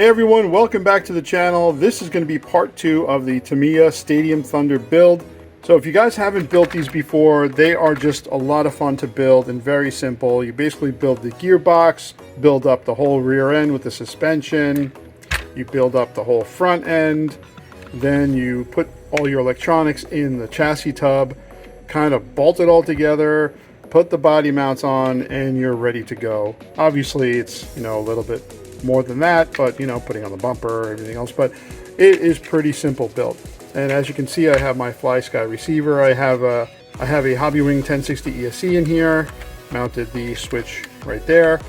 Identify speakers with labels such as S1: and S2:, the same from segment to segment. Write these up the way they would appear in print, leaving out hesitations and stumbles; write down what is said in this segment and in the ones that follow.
S1: Hey everyone, welcome back to the channel. This is going to be part 2 of the Tamiya Stadium Thunder build. So if you guys haven't built these before, they are just a lot of fun to build and very simple. You basically build the gearbox, build up the whole rear end with the suspension, you build up the whole front end, then you put all your electronics in the chassis tub, kind of bolt it all together, put the body mounts on, and you're ready to go. Obviously it's, a little bit more than that, but putting on the bumper, everything else, but it is pretty simple built. And as you can see, I have my Fly Sky receiver. I have a Hobbywing 1060 ESC in here, mounted the switch right there.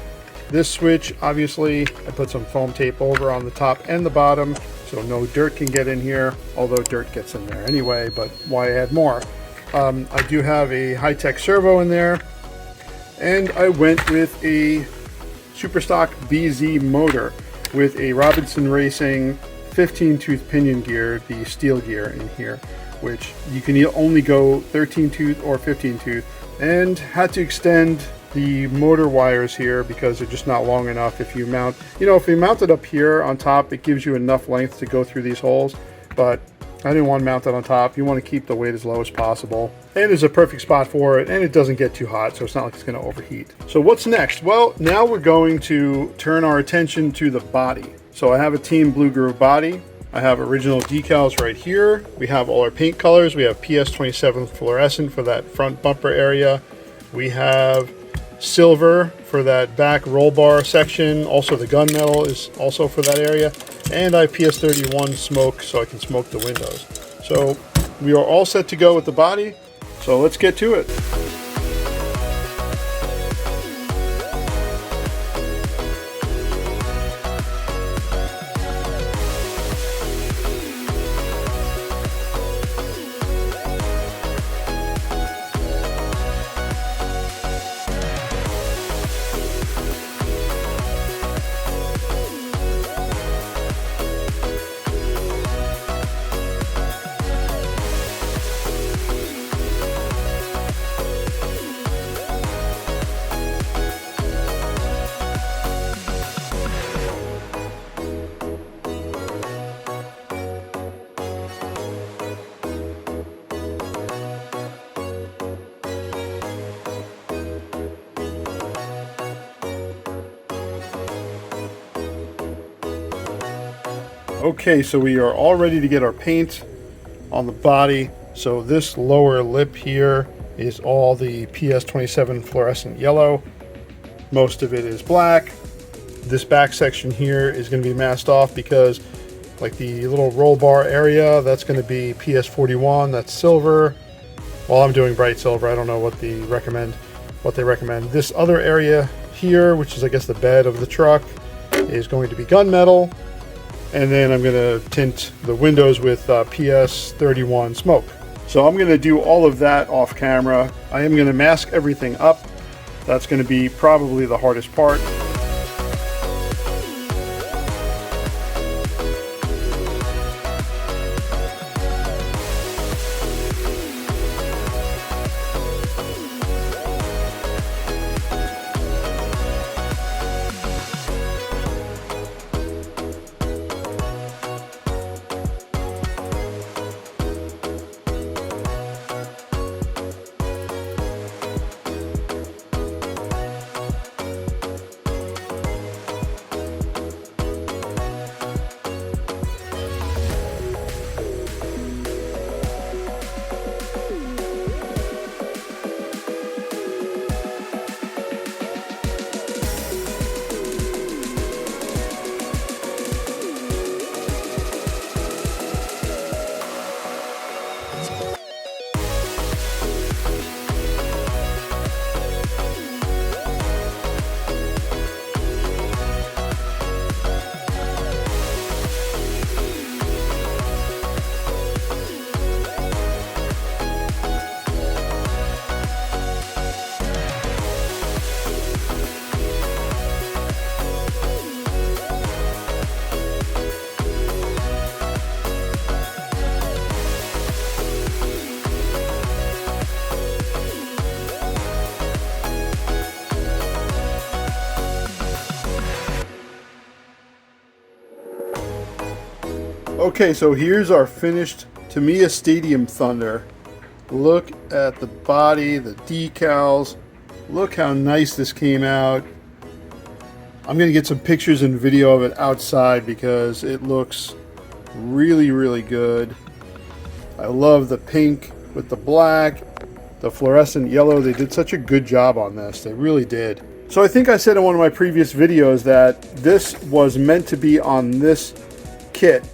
S1: This switch, obviously, I put some foam tape over on the top and the bottom so no dirt can get in here, although dirt gets in there anyway, but why add more? I do have a high-tech servo in there, and I went with a super stock BZ motor with a Robinson Racing 15 tooth pinion gear, the steel gear in here, which you can only go 13 tooth or 15 tooth, and had to extend the motor wires here because they're just not long enough. If you mount, if you mount it up here on top, it gives you enough length to go through these holes, but I didn't want to mount it on top. You want to keep the weight as low as possible. And there's a perfect spot for it, and it doesn't get too hot, so it's not like it's going to overheat. So what's next? Well, now we're going to turn our attention to the body. So I have a Team Blue Groove body. I have original decals right here. We have all our paint colors. We have PS27 fluorescent for that front bumper area. We have silver for that back roll bar section. Also the gunmetal is also for that area. And I have PS31 smoke so I can smoke the windows. So we are all set to go with the body. So let's get to it. Okay, so we are all ready to get our paint on the body. So this lower lip here is all the PS27 fluorescent yellow. Most of it is black. This back section here is going to be masked off because like the little roll bar area, that's going to be PS41, that's silver. Well, I'm doing bright silver. I don't know what they recommend. This other area here, which is I guess the bed of the truck, is going to be gunmetal. And then I'm going to tint the windows with PS31 smoke. So I'm going to do all of that off camera. I am going to mask everything up. That's going to be probably the hardest part. Okay, so here's our finished Tamiya Stadium Thunder. Look at the body, the decals. Look how nice this came out. I'm going to get some pictures and video of it outside because it looks really, really good. I love the pink with the black, the fluorescent yellow. They did such a good job on this. They really did. So I think I said in one of my previous videos that this was meant to be on this kit,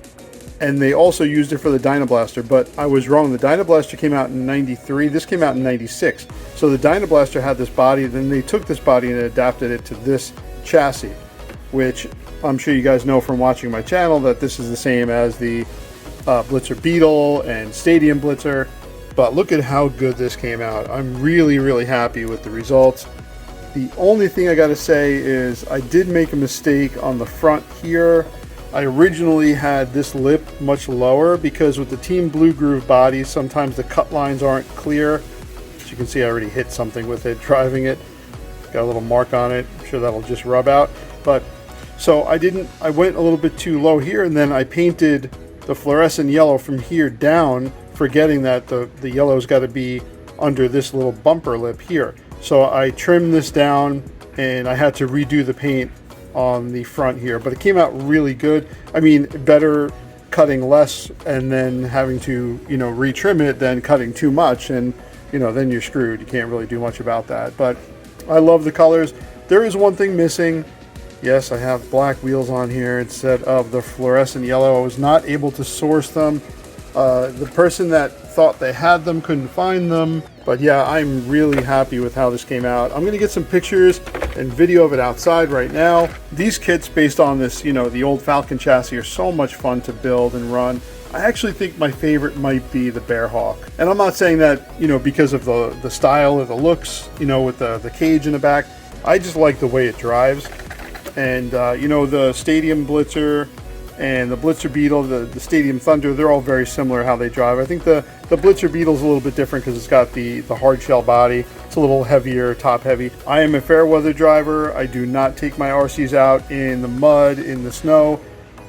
S1: and they also used it for the Dyna Blaster, but I was wrong. The Dyna Blaster came out in '93. This came out in '96. So the Dyna Blaster had this body, then they took this body and adapted it to this chassis, which I'm sure you guys know from watching my channel that this is the same as the Blitzer Beetle and Stadium Blitzer. But look at how good this came out. I'm really, really happy with the results. The only thing I gotta say is I did make a mistake on the front here. I originally had this lip much lower because with the Team Blue Groove bodies, sometimes the cut lines aren't clear. As you can see, I already hit something with it driving it. Got a little mark on it. I'm sure that'll just rub out. But so I went a little bit too low here, and then I painted the fluorescent yellow from here down, forgetting that the yellow's got to be under this little bumper lip here. So I trimmed this down and I had to redo the paint on the front here, but it came out really good. I mean, better cutting less and then having to, you know, retrim it than cutting too much, and you know, then you're screwed. You can't really do much about that. But I love the colors. There is one thing missing. Yes, I have black wheels on here instead of the fluorescent yellow. I was not able to source them. The person that thought they had them couldn't find them. But yeah, I'm really happy with how this came out. I'm going to get some pictures and video of it outside right now. These kits based on this, you know, the old Falcon chassis are so much fun to build and run. I actually think my favorite might be the Bearhawk. And I'm not saying that, you know, because of the style or the looks, you know, with the cage in the back. I just like the way it drives. And, you know, the Stadium Blitzer and the Blitzer Beetle, the Stadium Thunder, they're all very similar how they drive. I think the Blitzer Beetle's a little bit different because it's got the hard shell body. It's a little heavier, top heavy. I am a fair weather driver. I do not take my RCs out in the mud, in the snow.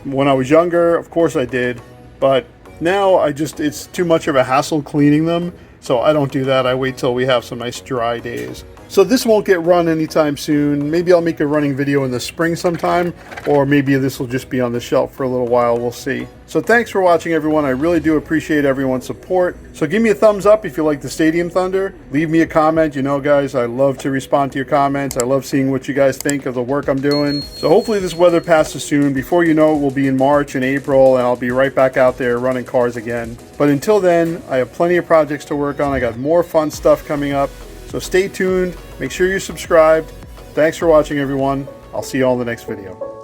S1: When I was younger, of course I did. But now it's too much of a hassle cleaning them. So I don't do that. I wait till we have some nice dry days. So this won't get run anytime soon. Maybe I'll make a running video in the spring sometime, or maybe this will just be on the shelf for a little while. We'll see. So thanks for watching, everyone. I really do appreciate everyone's support. So give me a thumbs up if you like the Stadium Thunder. Leave me a comment. You know, guys, I love to respond to your comments. I love seeing what you guys think of the work I'm doing. So hopefully this weather passes soon. Before you know it, we'll be in March and April, and I'll be right back out there running cars again. But until then, I have plenty of projects to work on. I got more fun stuff coming up. So stay tuned. Make sure you're subscribed. Thanks for watching, everyone. I'll see you all in the next video.